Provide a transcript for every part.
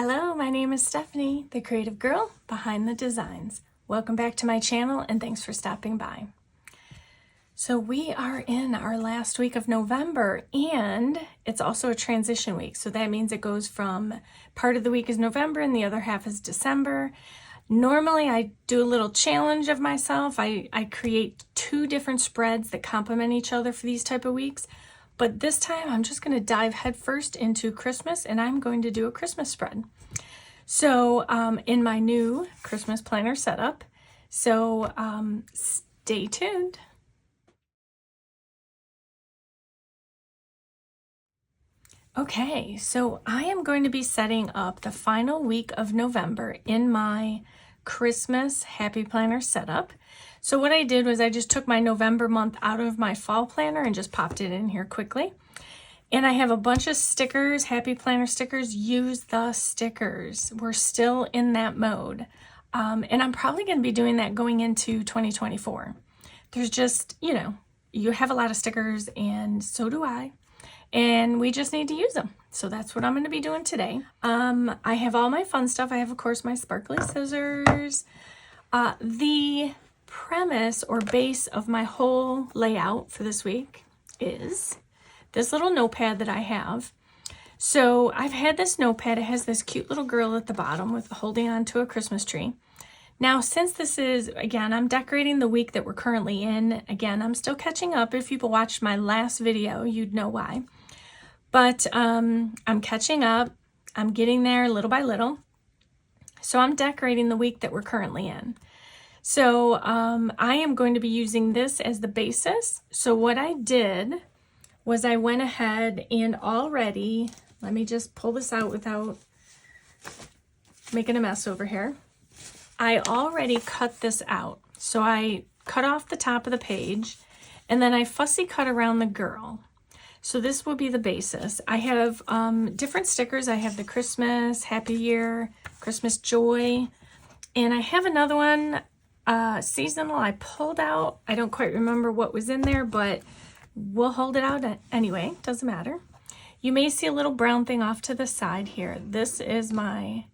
Hello, my name is Stephanie, the creative girl behind the designs. Welcome back to my channel and thanks for stopping by. So we are in our last week of November and it's also a transition week. So that means it goes from part of the week is November and the other half is December. Normally I do a little challenge of myself. I create two different spreads that complement each other for these type of weeks. But this time I'm just going to dive headfirst into Christmas and I'm going to do a Christmas spread. So in my new Christmas planner setup, so stay tuned. Okay, so I am going to be setting up the final week of November in my Christmas Happy Planner setup. So what I did was I just took my November month out of my fall planner and just popped it in here quickly. And I have a bunch of stickers, Happy Planner stickers. Use the stickers. We're still in that mode. And I'm probably going to be doing that going into 2024. There's just, you have a lot of stickers and so do I. And we just need to use them. So that's what I'm going to be doing today. I have all my fun stuff. I have, of course, my sparkly scissors. The premise or base of my whole layout for this week is this little notepad that I have. So I've had this notepad. It has this cute little girl at the bottom with holding on to a Christmas tree. Now, since this is, again, I'm decorating the week that we're currently in. Again, I'm still catching up. If people watched my last video, you'd know why. But I'm catching up. I'm getting there little by little. So I'm decorating the week that we're currently in. So I am going to be using this as the basis. So what I did was I went ahead and already, let me just pull this out without making a mess over here. I already cut this out. So I cut off the top of the page and then I fussy cut around the girl. So this will be the basis. I have different stickers. I have the Christmas, Happy Year, Christmas Joy, and I have another one, seasonal, I pulled out. I don't quite remember what was in there, but we'll hold it out anyway. Doesn't matter. You may see a little brown thing off to the side here. This is my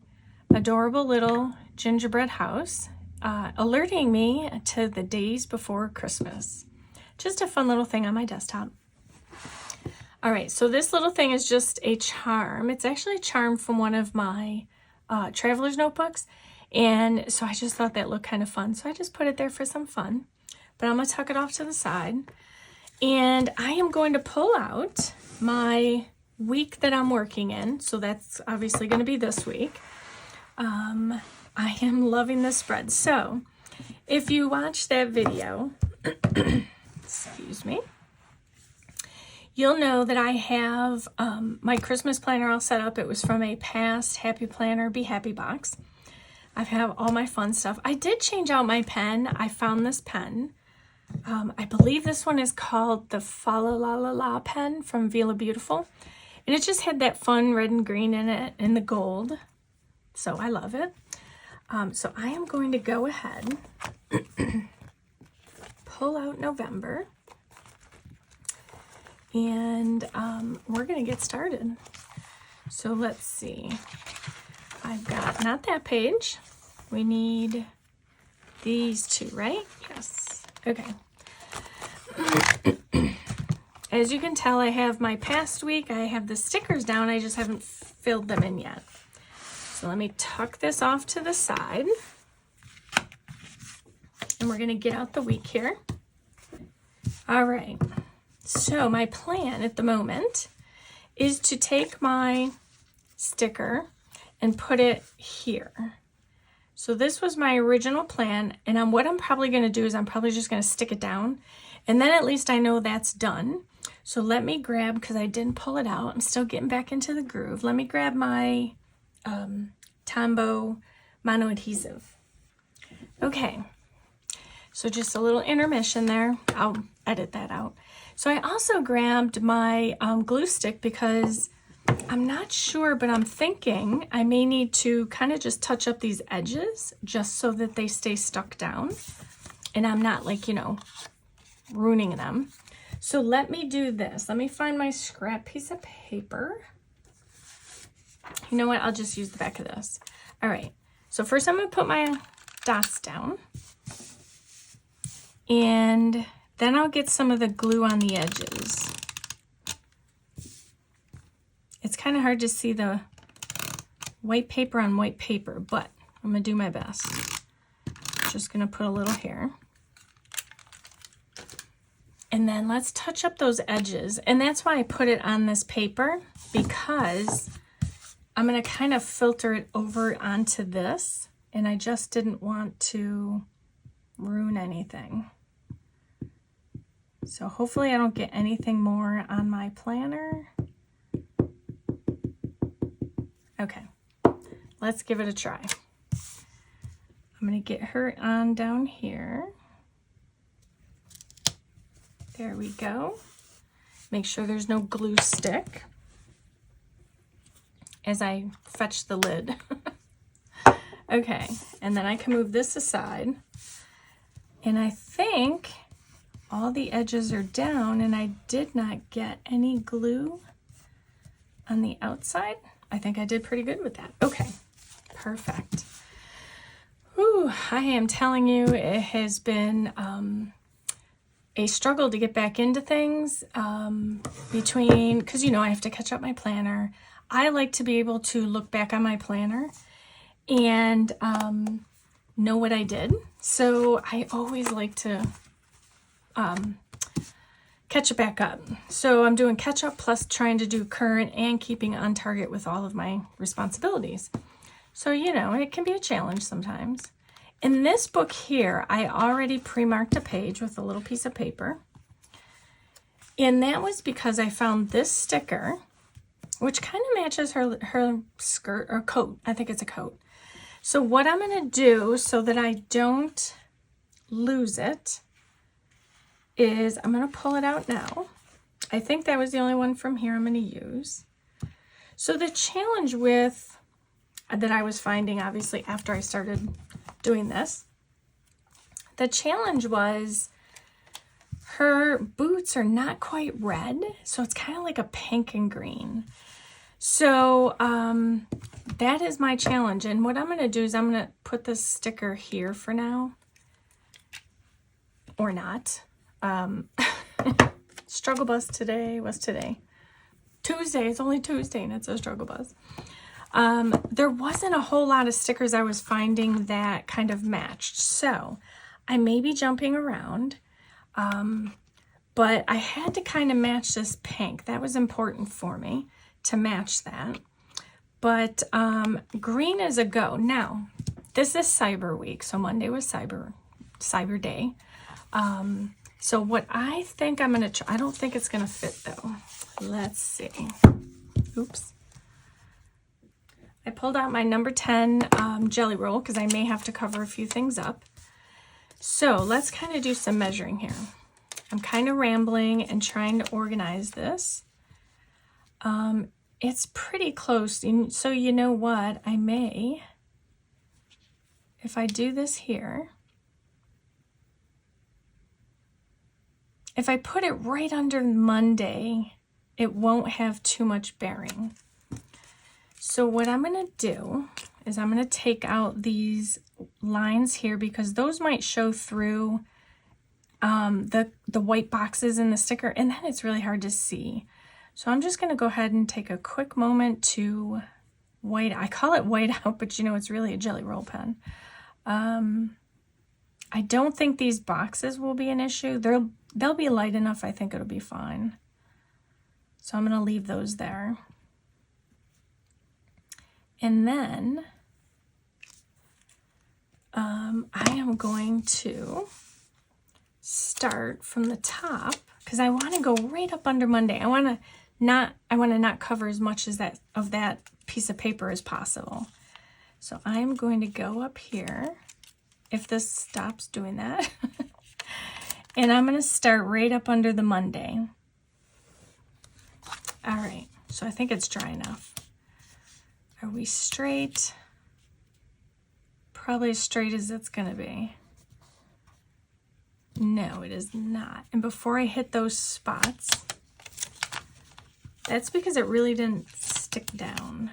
adorable little gingerbread house, alerting me to the days before Christmas. Just a fun little thing on my desktop. All right, so this little thing is just a charm. It's actually a charm from one of my traveler's notebooks. And so I just thought that looked kind of fun. So I just put it there for some fun. But I'm going to tuck it off to the side. And I am going to pull out my week that I'm working in. So that's obviously going to be this week. I am loving this spread. So if you watch that video, excuse me, you'll know that I have my Christmas planner all set up. It was from a past Happy Planner Be Happy box. I have all my fun stuff. I did change out my pen. I found this pen. I believe this one is called the Fa La La La La pen from Vila Beautiful. And it just had that fun red and green in it and the gold. So I love it. So I am going to go ahead, pull out November. And we're going to get started. So let's see. I've got not that page. We need these two, right? Yes. Okay. As you can tell, I have my past week. I have the stickers down. I just haven't filled them in yet. So let me tuck this off to the side. And we're going to get out the week here. All right. So my plan at the moment is to take my sticker and put it here. So this was my original plan, and what I'm probably going to do is I'm probably just going to stick it down, and then at least I know that's done. So let me grab, because I didn't pull it out, I'm still getting back into the groove. Let me grab my Tombow mono adhesive. Okay, so just a little intermission there. I'll edit that out. So I also grabbed my glue stick because I'm not sure, but I'm thinking I may need to kind of just touch up these edges just so that they stay stuck down and I'm not like, ruining them. So let me do this. Let me find my scrap piece of paper. You know what? I'll just use the back of this. All right. So first I'm going to put my dots down. And then I'll get some of the glue on the edges. It's kind of hard to see the white paper on white paper, but I'm going to do my best. Just going to put a little here. And then let's touch up those edges. And that's why I put it on this paper, because I'm going to kind of filter it over onto this. And I just didn't want to ruin anything. So hopefully I don't get anything more on my planner. Okay, let's give it a try. I'm going to get her on down here. There we go. Make sure there's no glue stick as I fetch the lid. Okay, and then I can move this aside. And I think all the edges are down, and I did not get any glue on the outside. I think I did pretty good with that. Okay, perfect. Whew, I am telling you, it has been a struggle to get back into things because, you know, I have to catch up my planner. I like to be able to look back on my planner and know what I did. So I always like to catch it back up. So I'm doing catch up plus trying to do current and keeping on target with all of my responsibilities. So, you know, it can be a challenge sometimes. In this book here, I already pre-marked a page with a little piece of paper. And that was because I found this sticker, which kind of matches her skirt or coat. I think it's a coat. So what I'm going to do so that I don't lose it is I'm going to pull it out now. I think that was the only one from here I'm going to use. So the challenge with that I was finding, obviously, after I started doing this, the challenge was her boots are not quite red, so it's kind of like a pink and green. So that is my challenge. And what I'm going to do is I'm going to put this sticker here for now, or not. Struggle bus today was today. Tuesday, it's only Tuesday and it's a struggle bus. There wasn't a whole lot of stickers I was finding that kind of matched. So I may be jumping around, but I had to kind of match this pink. That was important for me to match that. But green is a go. Now, this is Cyber Week. So Monday was Cyber Day. So what I think I'm going to try, I don't think it's going to fit though. Let's see. Oops. I pulled out my number 10 jelly roll because I may have to cover a few things up. So let's kind of do some measuring here. I'm kind of rambling and trying to organize this. It's pretty close. So you know what? I may, if I do this here, if I put it right under Monday, it won't have too much bearing. So what I'm going to do is I'm going to take out these lines here because those might show through the white boxes in the sticker, and then it's really hard to see. So I'm just going to go ahead and take a quick moment to white. I call it white out, but you know, it's really a jelly roll pen. I don't think these boxes will be an issue. They'll be light enough. I think it'll be fine. So I'm going to leave those there. And then I am going to start from the top because I want to go right up under Monday. I want to not cover as much as of that piece of paper as possible. So I'm going to go up here, if this stops doing that, and I'm going to start right up under the Monday. All right, so I think it's dry enough. Are we straight? Probably as straight as it's going to be. No, it is not. And before I hit those spots, that's because it really didn't stick down.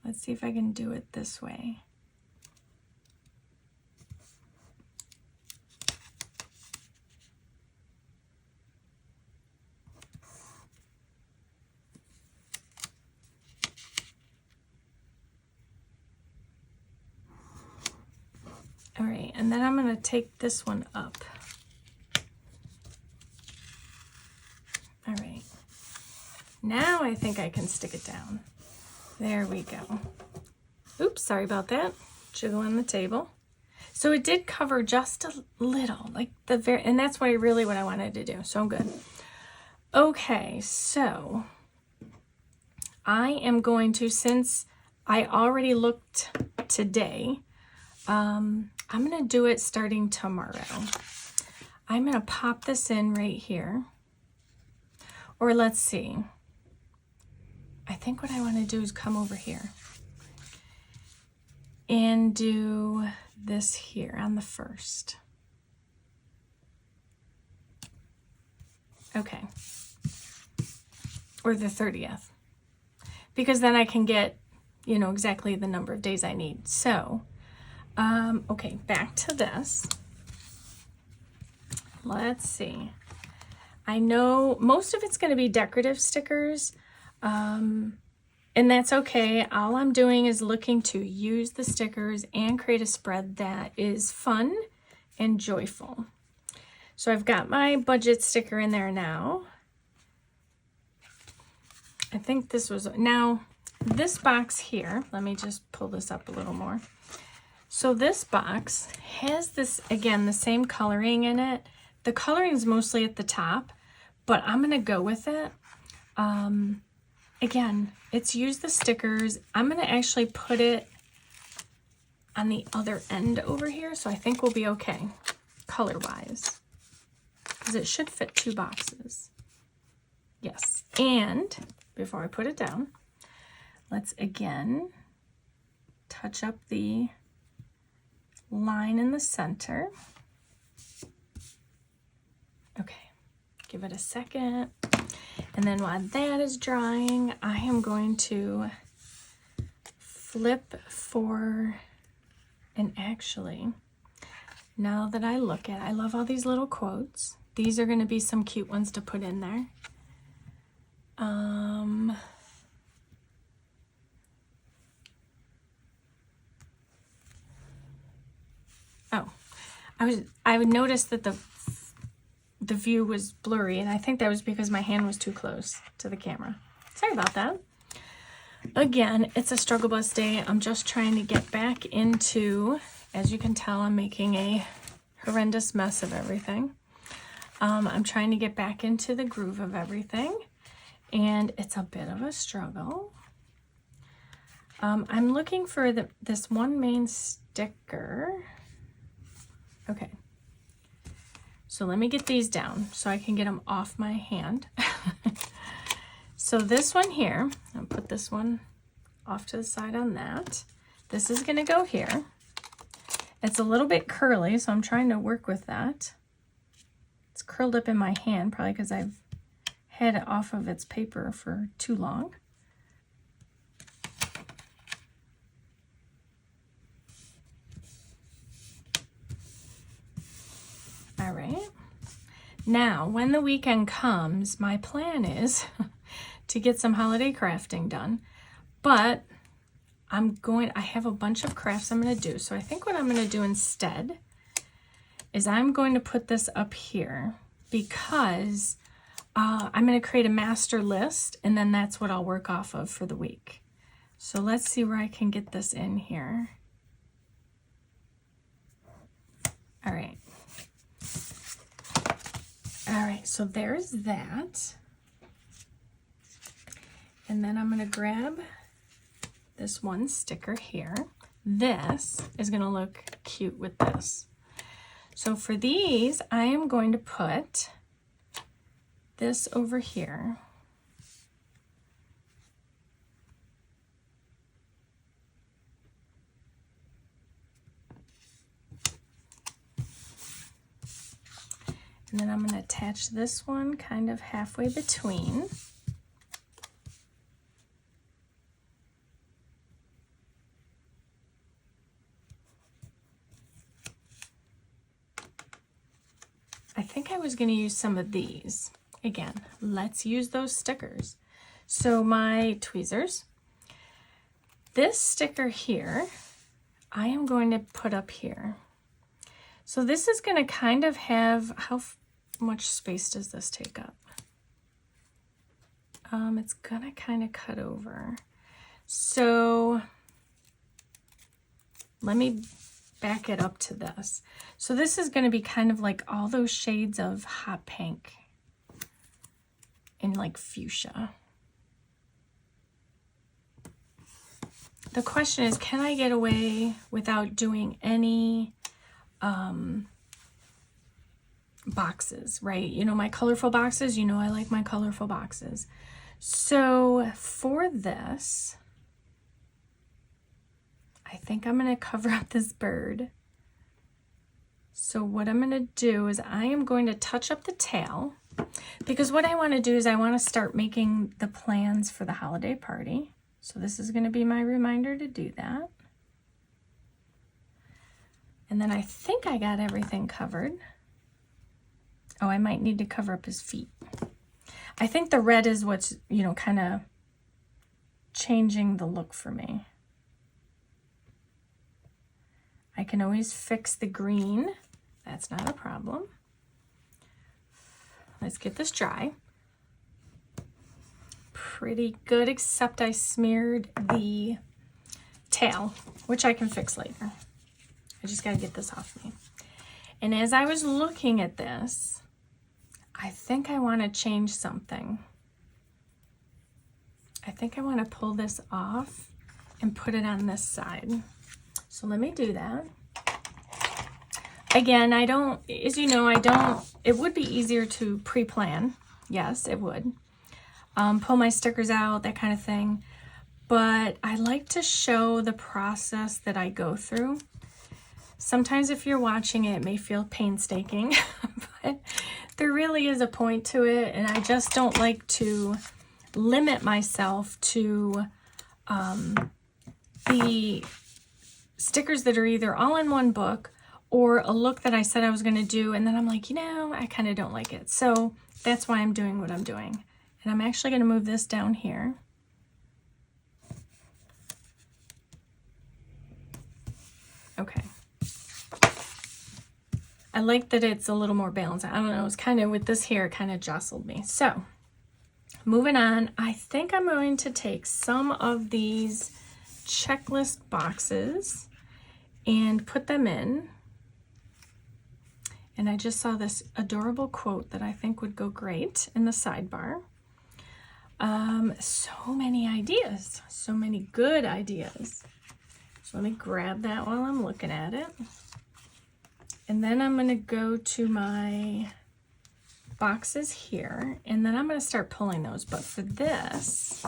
Let's see if I can do it this way. All right, and then I'm going to take this one up. All right, now I think I can stick it down. There we go. Oops, sorry about that. Jiggling the table. So it did cover just a little, like the very, and that's what I wanted to do. So I'm good. Okay, so I am going to, since I already looked today, I'm going to do it starting tomorrow. I'm going to pop this in right here. Or let's see. I think what I want to do is come over here and do this here on the 1st. Okay. Or the 30th. Because then I can get, you know, exactly the number of days I need. So, okay, back to this. Let's see. I know most of it's going to be decorative stickers, and that's okay. All I'm doing is looking to use the stickers and create a spread that is fun and joyful. So I've got my budget sticker in there now. I think this was, now this box here, let me just pull this up a little more. So this box has this, again, the same coloring in it. The coloring is mostly at the top, but I'm going to go with it. Again, it's use the stickers. I'm going to actually put it on the other end over here, so I think we'll be okay color-wise, because it should fit 2 boxes. Yes, and before I put it down, let's again touch up the line in the center. Okay, give it a second. And then while that is drying, I am going to flip for, and actually, now that I look at, I love all these little quotes. These are going to be some cute ones to put in there. Oh, I would notice that the view was blurry, and I think that was because my hand was too close to the camera. Sorry about that. Again, it's a struggle bus day. I'm just trying to get back into, as you can tell, I'm making a horrendous mess of everything. I'm trying to get back into the groove of everything, and it's a bit of a struggle. I'm looking for this one main sticker. Okay. So let me get these down so I can get them off my hand. So this one here, I'll put this one off to the side on that. This is going to go here. It's a little bit curly, so I'm trying to work with that. It's curled up in my hand, probably because I've had it off of its paper for too long. All right. Now, when the weekend comes, my plan is to get some holiday crafting done, but I have a bunch of crafts I'm going to do. So I think what I'm going to do instead is I'm going to put this up here because I'm going to create a master list, and then that's what I'll work off of for the week. So let's see where I can get this in here. All right. All right, so there's that. And then I'm going to grab this one sticker here. This is going to look cute with this. So for these, I am going to put this over here. And then I'm going to attach this one kind of halfway between. think I was going to use some of these. Again, let's use those stickers. So my tweezers, this sticker here, I am going to put up here. So this is going to kind of have, how much space does this take up? It's going to kind of cut over. So let me back it up to this. So this is going to be kind of like all those shades of hot pink and like fuchsia. The question is, can I get away without doing any boxes, right? You know, my colorful boxes, you know I like my colorful boxes. So for this, I think I'm going to cover up this bird. So what I'm going to do is I am going to touch up the tail, because what I want to do is I want to start making the plans for the holiday party. So this is going to be my reminder to do that. And then I think I got everything covered. Oh, I might need to cover up his feet. I think the red is what's, you know, kind of changing the look for me. I can always fix the green. That's not a problem. Let's get this dry. Pretty good, except I smeared the tail, which I can fix later. I just got to get this off me. And as I was looking at this, I think I want to change something. I think I want to pull this off and put it on this side. So let me do that. Again, I don't, as you know, it would be easier to pre-plan. Yes, it would. Pull my stickers out, that kind of thing. But I like to show the process that I go through. Sometimes if you're watching it, it may feel painstaking, but there really is a point to it, and I just don't like to limit myself to the stickers that are either all in one book or a look that I said I was going to do, and then I'm like, you know, I kind of don't like it. So that's why I'm doing what I'm doing. And I'm actually going to move this down here. Okay. I like that it's a little more balanced. I don't know, it's kind of, with this hair, it kind of jostled me. So, moving on, I think I'm going to take some of these checklist boxes and put them in. And I just saw this adorable quote that I think would go great in the sidebar. So many ideas, so many good ideas. So let me grab that while I'm looking at it. And then I'm going to go to my boxes here, and then I'm going to start pulling those. But for this,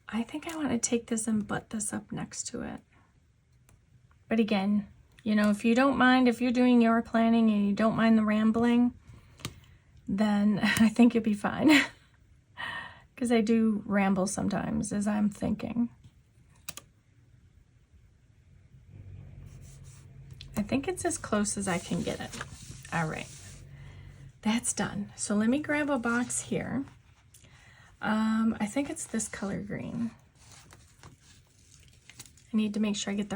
I think I want to take this and butt this up next to it. But again, you know, if you don't mind, if you're doing your planning and you don't mind the rambling, then I think you'll be fine. Because I do ramble sometimes as I'm thinking. I think it's as close as I can get it. All right, that's done. So let me grab a box here. I think it's this color green. I need to make sure I get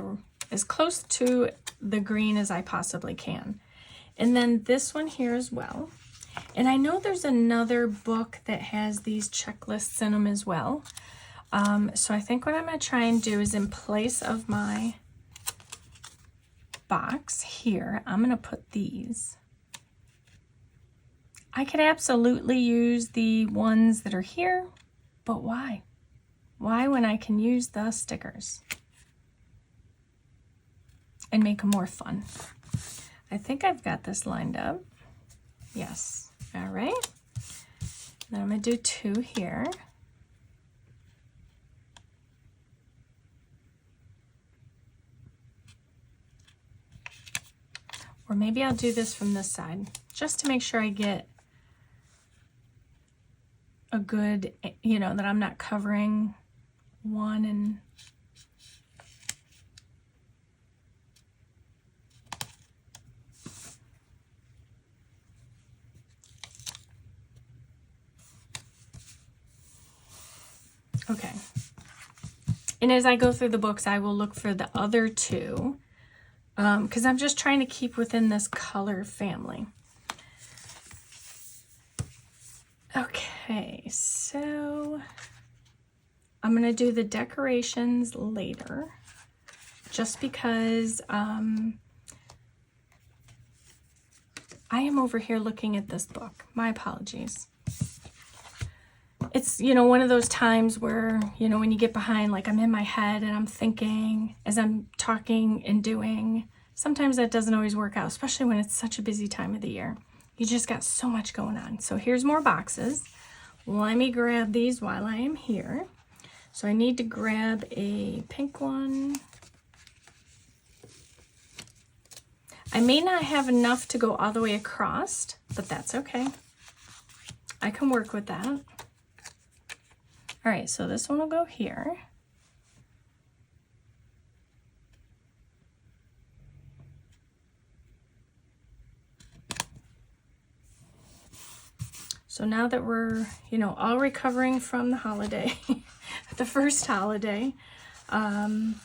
as close to the green as I possibly can. And then this one here as well. And I know there's another book that has these checklists in them as well. So I think what I'm going to try and do is, in place of my box here, I'm going to put these. I could absolutely use the ones that are here, but why? Why when I can use the stickers and make them more fun? I think I've got this lined up. Yes. All right. Then I'm going to do 2 here. Or maybe I'll do this from this side, just to make sure I get a good, you know, that I'm not covering one and Okay. And as I go through the books, I will look for the other two, because I'm just trying to keep within this color family. Okay, so I'm going to do the decorations later, just because I am over here looking at this book. My apologies. It's, you know, one of those times where, you know, when you get behind, like I'm in my head and I'm thinking as I'm talking and doing. Sometimes that doesn't always work out, especially when it's such a busy time of the year. You just got so much going on. So here's more boxes. Let me grab these while I am here. So I need to grab a pink one. I may not have enough to go all the way across, but that's okay. I can work with that. All right, so this one will go here. So now that we're, you know, all recovering from the holiday, the first holiday, I've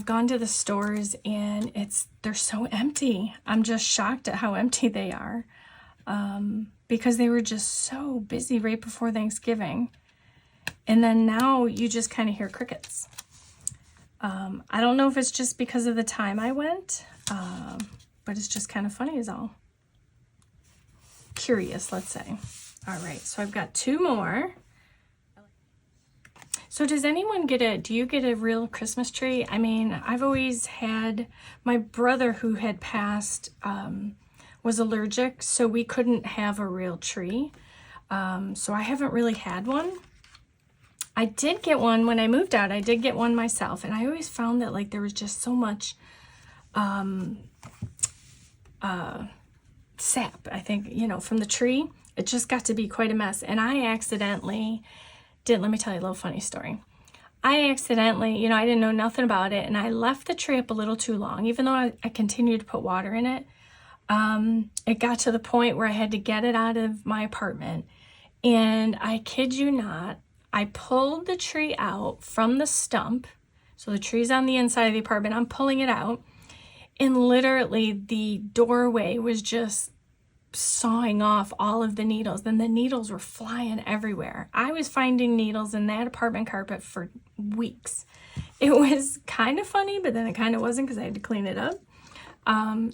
gone to the stores and they're so empty. I'm just shocked at how empty they are, because they were just so busy right before Thanksgiving. And then now you just kind of hear crickets. I don't know if it's just because of the time I went, but it's just kind of funny is all. Curious, let's say. All right, so I've got two more. So does anyone do you get a real Christmas tree? I mean, I've always had, my brother who had passed was allergic, so we couldn't have a real tree. So I haven't really had one. I did get one when I moved out. I did get one myself, and I always found that like there was just so much sap, I think, you know, from the tree. It just got to be quite a mess. And I accidentally let me tell you a little funny story. I accidentally, you know, I didn't know nothing about it, and I left the tree up a little too long, even though I continued to put water in it. It got to the point where I had to get it out of my apartment. And I kid you not, I pulled the tree out from the stump. So the tree's on the inside of the apartment. I'm pulling it out. And literally the doorway was just sawing off all of the needles, and the needles were flying everywhere. I was finding needles in that apartment carpet for weeks. It was kind of funny, but then it kind of wasn't because I had to clean it up.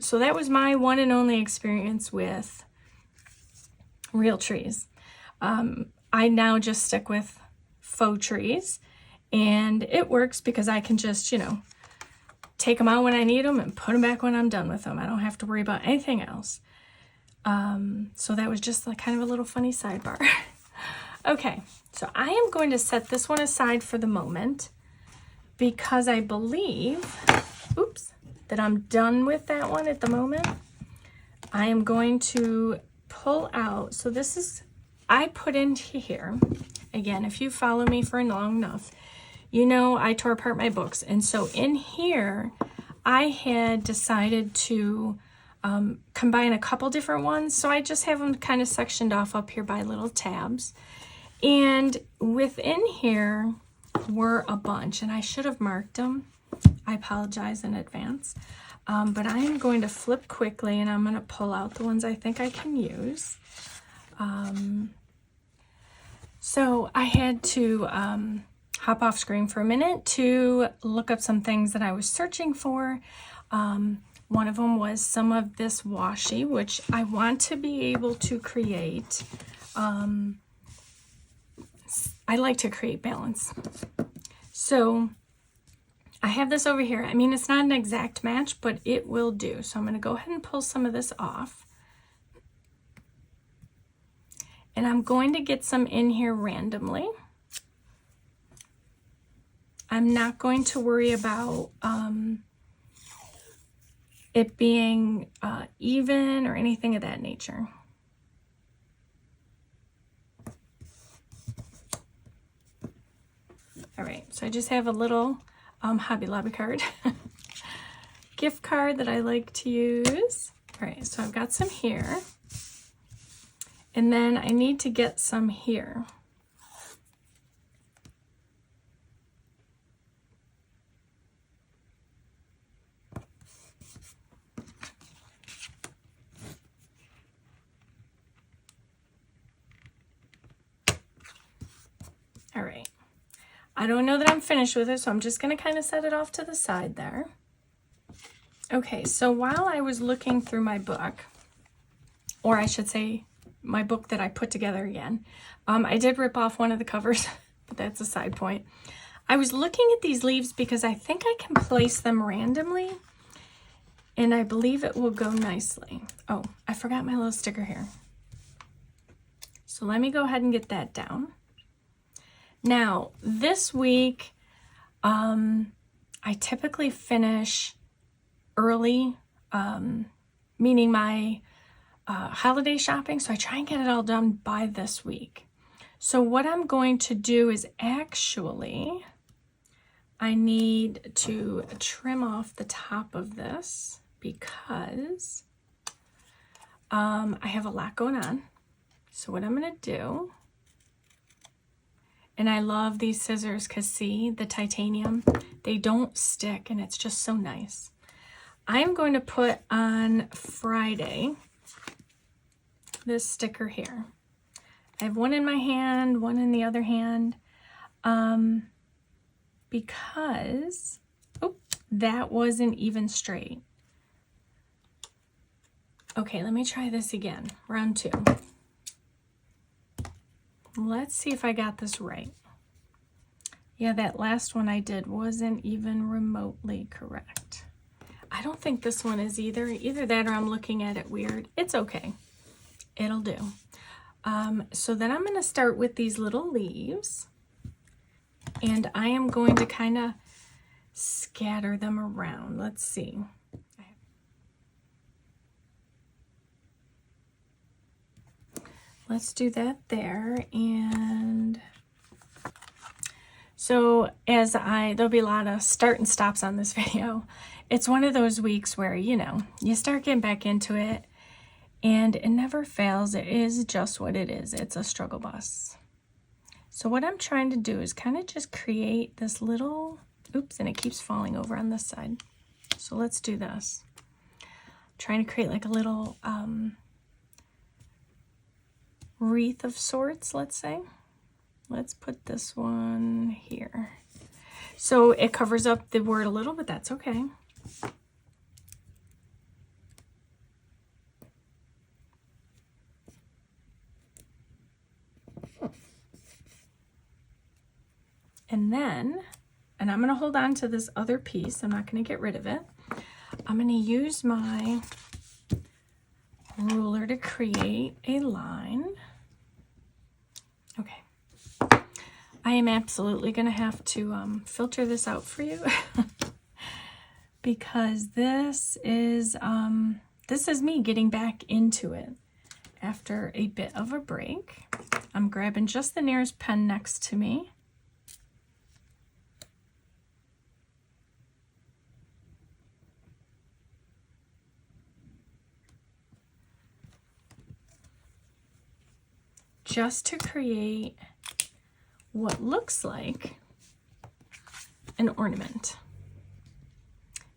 So that was my one and only experience with real trees. I now just stick with faux trees, and it works because I can just, you know, take them out when I need them and put them back when I'm done with them. I don't have to worry about anything else. So that was just like kind of a little funny sidebar. Okay, so I am going to set this one aside for the moment because I believe, that I'm done with that one at the moment. I am going to pull out, so this is, I put into here, again, if you follow me for long enough, you know I tore apart my books. And so in here, I had decided to combine a couple different ones. So I just have them kind of sectioned off up here by little tabs. And within here were a bunch, and I should have marked them. I apologize in advance. But I am going to flip quickly, and I'm going to pull out the ones I think I can use. So I had to hop off screen for a minute to look up some things that I was searching for. One of them was some of this washi, which I want to be able to create. I like to create balance. So I have this over here. I mean, it's not an exact match, but it will do. So I'm going to go ahead and pull some of this off. And I'm going to get some in here randomly. I'm not going to worry about it being even or anything of that nature. All right, so I just have a little Hobby Lobby card, gift card that I like to use. All right, so I've got some here. And then I need to get some here. I don't know that I'm finished with it, so I'm just going to kind of set it off to the side there. Okay, so while I was looking through my book, or I should say my book that I put together again, I did rip off one of the covers, but that's a side point. I was looking at these leaves because I think I can place them randomly, and I believe it will go nicely. Oh, I forgot my little sticker here. So let me go ahead and get that down. Now, this week, I typically finish early, meaning my holiday shopping, so I try and get it all done by this week. So what I'm going to do is actually, I need to trim off the top of this because I have a lot going on. So what I'm going to do, and I love these scissors because see, the titanium, they don't stick and it's just so nice. I'm going to put on Friday this sticker here. I have one in my hand, one in the other hand, because, oh, that wasn't even straight. Okay, let me try this again, round 2. Let's see if I got this right. Yeah, that last one I did wasn't even remotely correct. I don't think this one is either. Either that or I'm looking at it weird. It's okay. It'll do. So then I'm going to start with these little leaves. And I am going to kind of scatter them around. Let's see. Let's do that there. And so there'll be a lot of start and stops on this video. It's one of those weeks where, you know, you start getting back into it and it never fails. It is just what it is. It's a struggle bus. So what I'm trying to do is kind of just create this little, oops, and it keeps falling over on this side. So let's do this. I'm trying to create like a little wreath of sorts, let's say. Let's put this one here. So it covers up the word a little, but that's okay. And I'm going to hold on to this other piece. I'm not going to get rid of it. I'm going to use my ruler to create a line. Okay. I am absolutely going to have to filter this out for you because this is me getting back into it after a bit of a break. I'm grabbing just the nearest pen next to me. Just to create what looks like an ornament.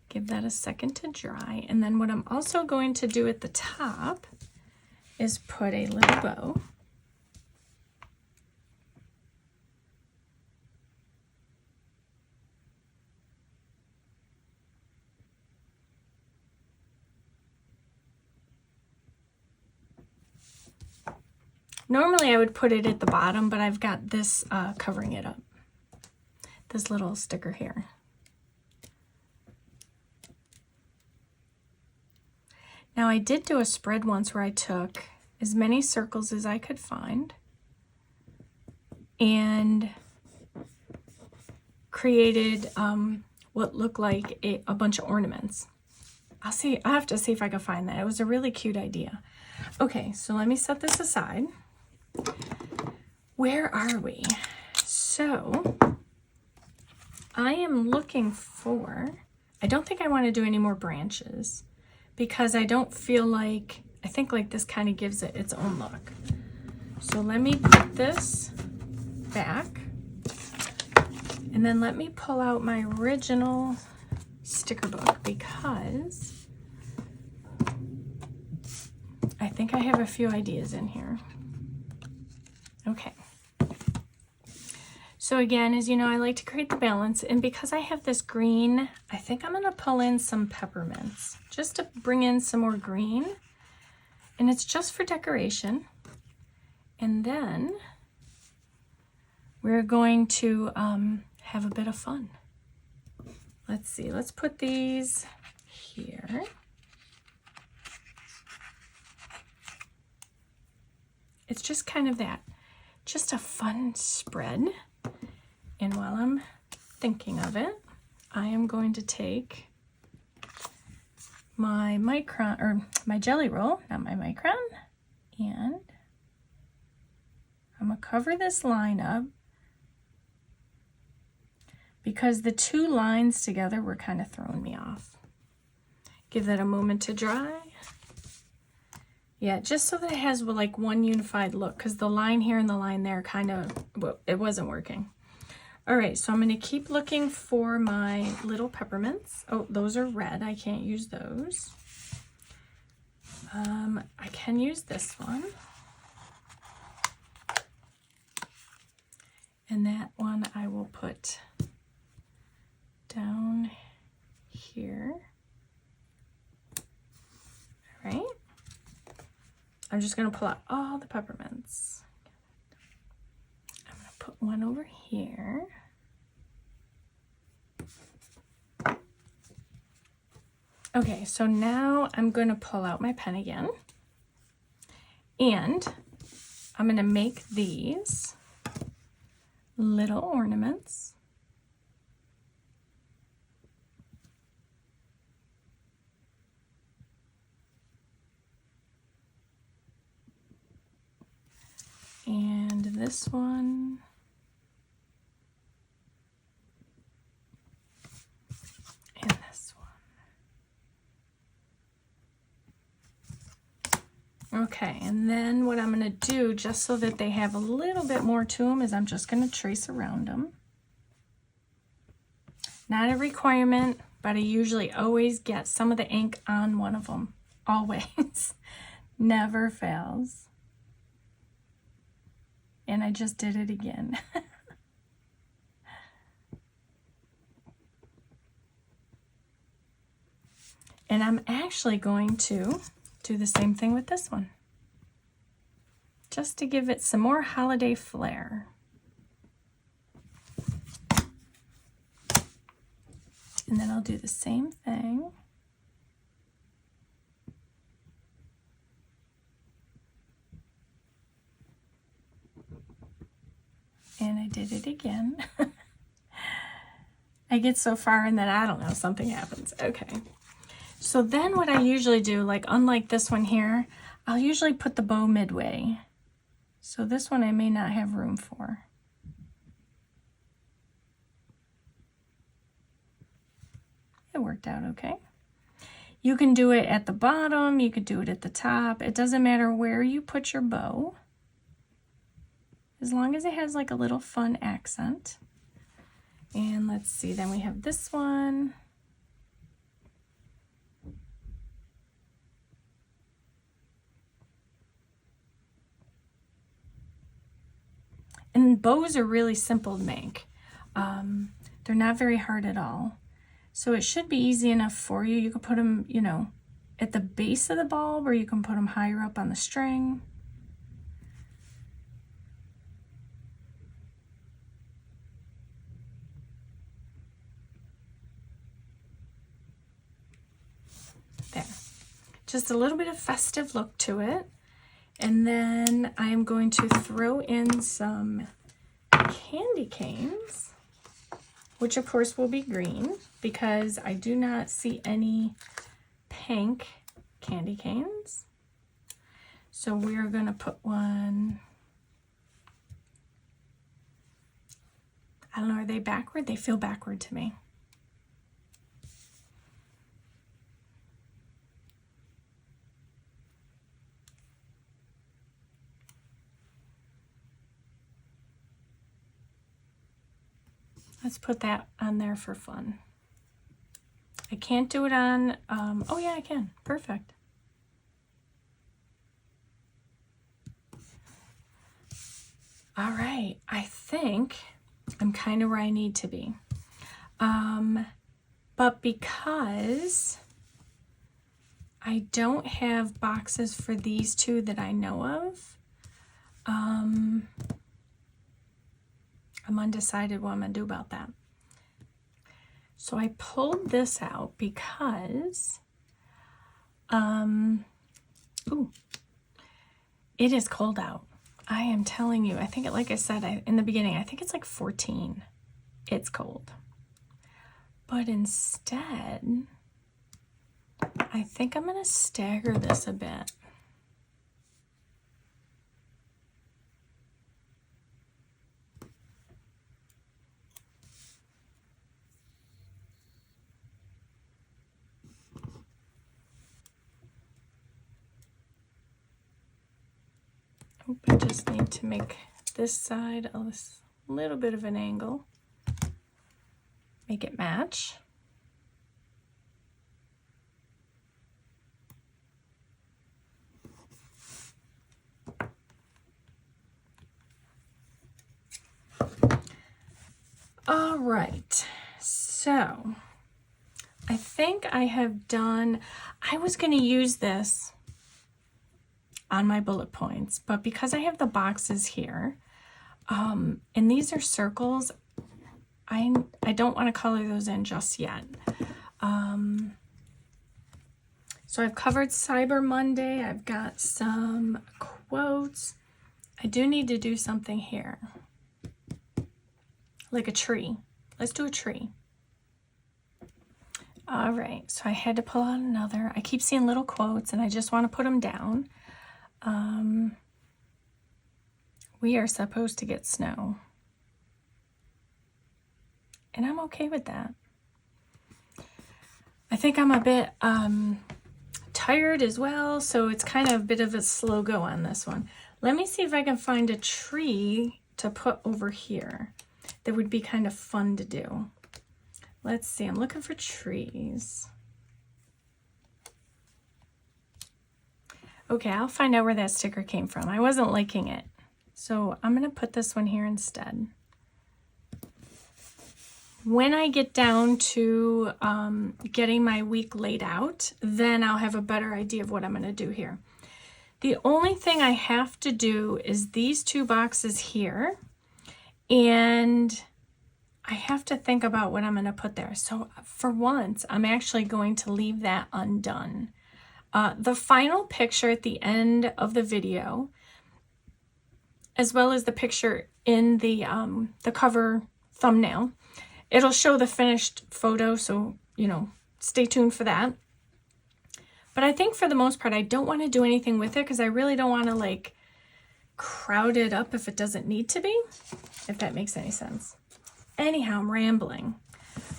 Give that a second to dry. And then what I'm also going to do at the top is put a little bow. Normally I would put it at the bottom, but I've got this covering it up. This little sticker here. Now I did do a spread once where I took as many circles as I could find and created what looked like a bunch of ornaments. I'll have to see if I can find that. It was a really cute idea. Okay, so let me set this aside. Where are we? So I am looking for, I don't think I want to do any more branches because I don't feel like, I think like this kind of gives it its own look. So let me put this back and then let me pull out my original sticker book because I think I have a few ideas in here. Okay. So again, as you know, I like to create the balance, and because I have this green, I think I'm gonna pull in some peppermints just to bring in some more green, and it's just for decoration. And then we're going to have a bit of fun. Let's see, let's put these here. It's just kind of that, just a fun spread. And while I'm thinking of it, I am going to take my micron, or my jelly roll, not my micron, and I'm gonna cover this line up because the two lines together were kind of throwing me off. Give that a moment to dry. Yeah, just so that it has like one unified look, because the line here and the line there kind of, well, it wasn't working. All right, so I'm going to keep looking for my little peppermints. Oh, those are red. I can't use those. I can use this one. And that one I will put down here. All right. I'm just going to pull out all the peppermints. I'm going to put one over here. Okay, so now I'm going to pull out my pen again, and I'm going to make these little ornaments. And this one. And this one. Okay, and then what I'm going to do, just so that they have a little bit more to them, is I'm just going to trace around them. Not a requirement, but I usually always get some of the ink on one of them. Always. Never fails. And I just did it again. And I'm actually going to do the same thing with this one, just to give it some more holiday flair. And then I'll do the same thing. And I did it again. I get so far and then I don't know, something happens. Okay. So then what I usually do, like unlike this one here, I'll usually put the bow midway. So this one I may not have room for. It worked out okay. You can do it at the bottom, you could do it at the top. It doesn't matter where you put your bow, as long as it has like a little fun accent. And let's see, then we have this one. And bows are really simple to make. They're not very hard at all. So it should be easy enough for you. You can put them, you know, at the base of the bulb, or you can put them higher up on the string. There. Just a little bit of festive look to it. And then I am going to throw in some candy canes, which of course will be green, because I do not see any pink candy canes. So we're going to put one, I don't know, are they backward? They feel backward to me. Let's put that on there for fun. I can't do it on, oh yeah, I can. Perfect. All right, I think I'm kind of where I need to be. But because I don't have boxes for these two that I know of, I'm undecided what I'm going to do about that. So I pulled this out because, ooh, it is cold out. I am telling you, I think, like I said in the beginning, I think it's like 14. It's cold. But instead, I think I'm going to stagger this a bit. I just need to make this side a little bit of an angle. Make it match. All right, so I think I have done, I was going to use this on my bullet points, but because I have the boxes here, and these are circles, I don't want to color those in just yet. So I've covered Cyber Monday. I've got some quotes. I do need to do something here, like a tree. Let's do a tree. All right, so I had to pull out another. I keep seeing little quotes and I just want to put them down. We are supposed to get snow. And I'm okay with that. I think I'm a bit tired as well, so it's kind of a bit of a slow go on this one. Let me see if I can find a tree to put over here that would be kind of fun to do. Let's see, I'm looking for trees. Okay, I'll find out where that sticker came from. I wasn't liking it. So I'm going to put this one here instead. When I get down to getting my week laid out, then I'll have a better idea of what I'm going to do here. The only thing I have to do is these two boxes here, and I have to think about what I'm going to put there. So for once, I'm actually going to leave that undone. The final picture at the end of the video, as well as the picture in the cover thumbnail, it'll show the finished photo, so, you know, stay tuned for that. But I think for the most part, I don't want to do anything with it because I really don't want to, like, crowd it up if it doesn't need to be, if that makes any sense. Anyhow, I'm rambling.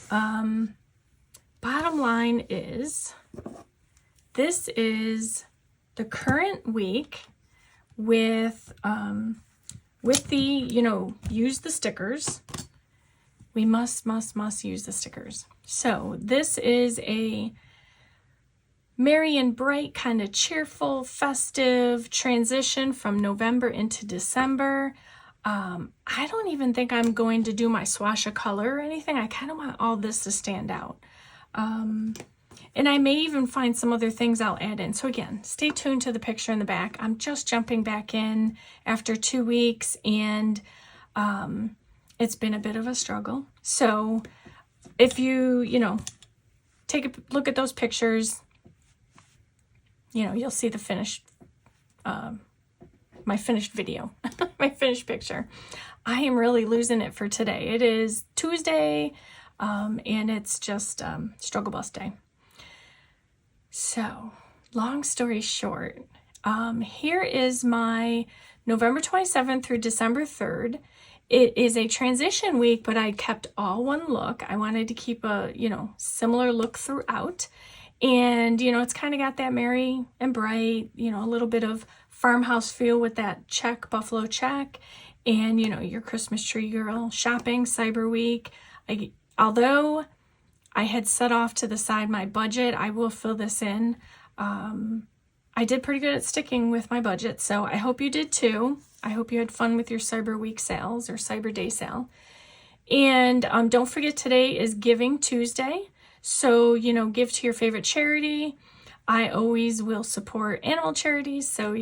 Bottom line is, this is the current week with the, you know, use the stickers. We must use the stickers. So this is a merry and bright, kind of cheerful, festive transition from November into December. I don't even think I'm going to do my swatch of color or anything. I kind of want all this to stand out. And I may even find some other things I'll add in. So again, stay tuned to the picture in the back. I'm just jumping back in after 2 weeks, and it's been a bit of a struggle. So if you know, take a look at those pictures, you know, you'll see the finished, my finished video, my finished picture. I am really losing it for today. It is Tuesday, and it's just struggle bus day. So, long story short, here is my November 27th through December 3rd. It is a transition week, but I kept all one look. I wanted to keep a, you know, similar look throughout. And, you know, it's kind of got that merry and bright, you know, a little bit of farmhouse feel with that check, buffalo check. And, you know, your Christmas tree girl shopping, Cyber Week. Although I had set off to the side my budget, I will fill this in. I did pretty good at sticking with my budget, so I hope you did too. I hope you had fun with your Cyber Week sales or Cyber Day sale. And don't forget, today is Giving Tuesday. So, give to your favorite charity. I always will support animal charities. So,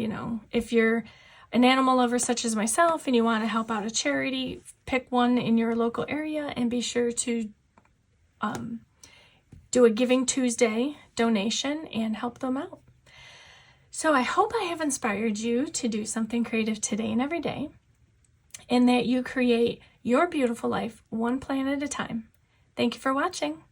if you're an animal lover such as myself and you want to help out a charity, pick one in your local area and be sure to do a Giving Tuesday donation and help them out. So I hope I have inspired you to do something creative today and every day, and that you create your beautiful life one plan at a time. Thank you for watching.